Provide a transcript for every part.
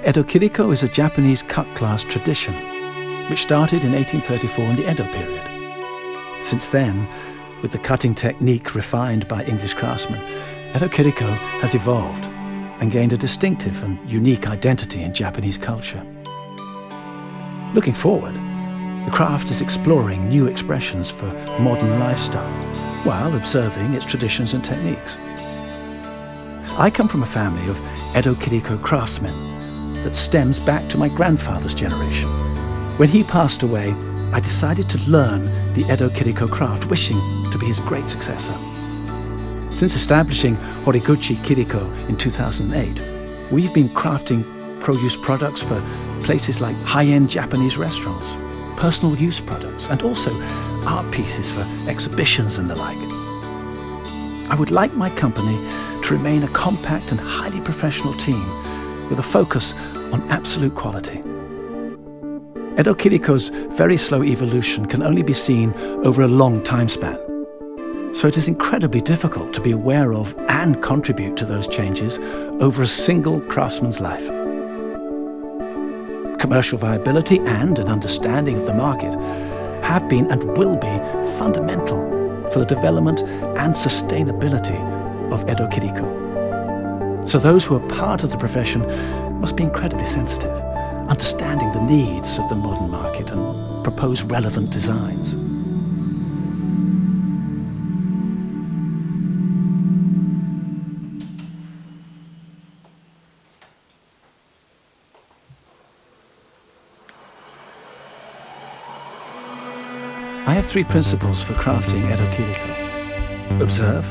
Edo Kiriko is a Japanese cut glass tradition, which started in 1834 in the Edo period. Since then, with the cutting technique refined by English craftsmen, Edo Kiriko has evolved and gained a distinctive and unique identity in Japanese culture. Looking forward, the craft is exploring new expressions for modern lifestyle while observing its traditions and techniques. I come from a family of Edo Kiriko craftsmen that stems back to my grandfather's generation. When he passed away, I decided to learn the Edo Kiriko craft, wishing to be his great successor. Since establishing Horiguchi Kiriko in 2008, we've been crafting produce products for places like high-end Japanese restaurants, personal use products, and also art pieces for exhibitions and the like. I would like my company to remain a compact and highly professional team with a focus on absolute quality. Edo Kiriko's very slow evolution can only be seen over a long time span, so it is incredibly difficult to be aware of and contribute to those changes over a single craftsman's life. Commercial viability and an understanding of the market have been and will be fundamental for the development and sustainability of Edo Kiriko. So those who are part of the profession must be incredibly sensitive, understanding the needs of the modern market and propose relevant designs. I have three principles for crafting Edo Kiriko: observe,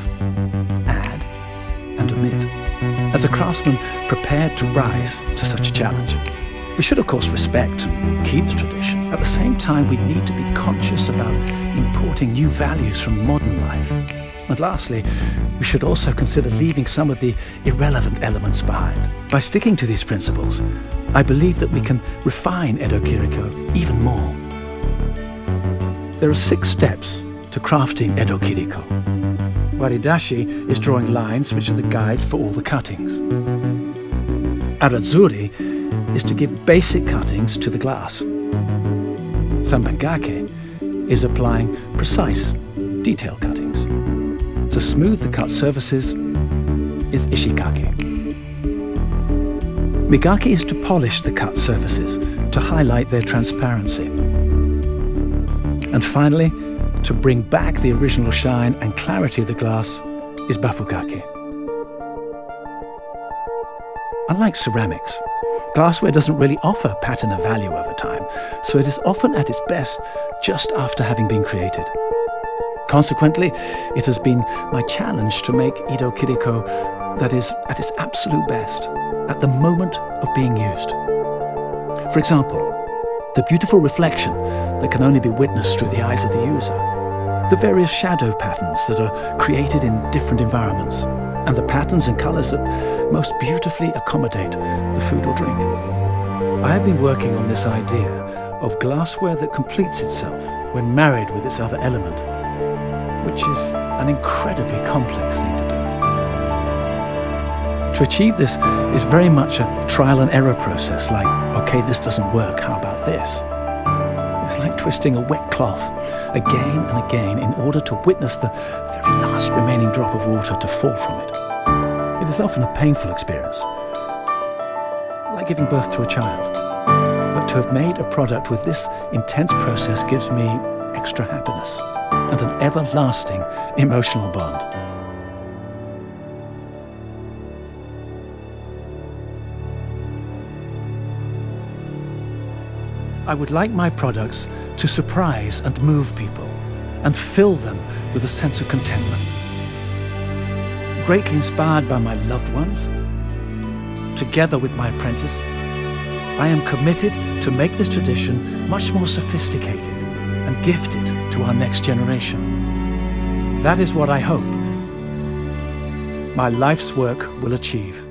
add, and omit. As a craftsman prepared to rise to such a challenge, we should of course respect and keep the tradition. At the same time, we need to be conscious about importing new values from modern life. And lastly, we should also consider leaving some of the irrelevant elements behind. By sticking to these principles, I believe that we can refine Edo Kiriko even more. There are 6 steps to crafting Edo Kiriko. Waridashi is drawing lines which are the guide for all the cuttings. Aradzuri is to give basic cuttings to the glass. Sambangake is applying precise, detailed cuttings. To smooth the cut surfaces is Ishikake. Migaki is to polish the cut surfaces to highlight their transparency. And finally, to bring back the original shine and clarity of the glass is Bafukake. Unlike ceramics, glassware doesn't really offer pattern of value over time, so it is often at its best just after having been created. Consequently, it has been my challenge to make Edo Kiriko that is at its absolute best at the moment of being used. For example, the beautiful reflection that can only be witnessed through the eyes of the user, the various shadow patterns that are created in different environments, and the patterns and colors that most beautifully accommodate the food or drink. I have been working on this idea of glassware that completes itself when married with its other element, which is an incredibly complex thing to do. To achieve this is very much a trial and error process, like, okay, this doesn't work, how about this? It's like twisting a wet cloth again and again in order to witness the very last remaining drop of water to fall from it. It is often a painful experience, like giving birth to a child. But to have made a product with this intense process gives me extra happiness and an everlasting emotional bond. I would like my products to surprise and move people and fill them with a sense of contentment. Greatly inspired by my loved ones, together with my apprentice, I am committed to make this tradition much more sophisticated and gifted to our next generation. That is what I hope my life's work will achieve.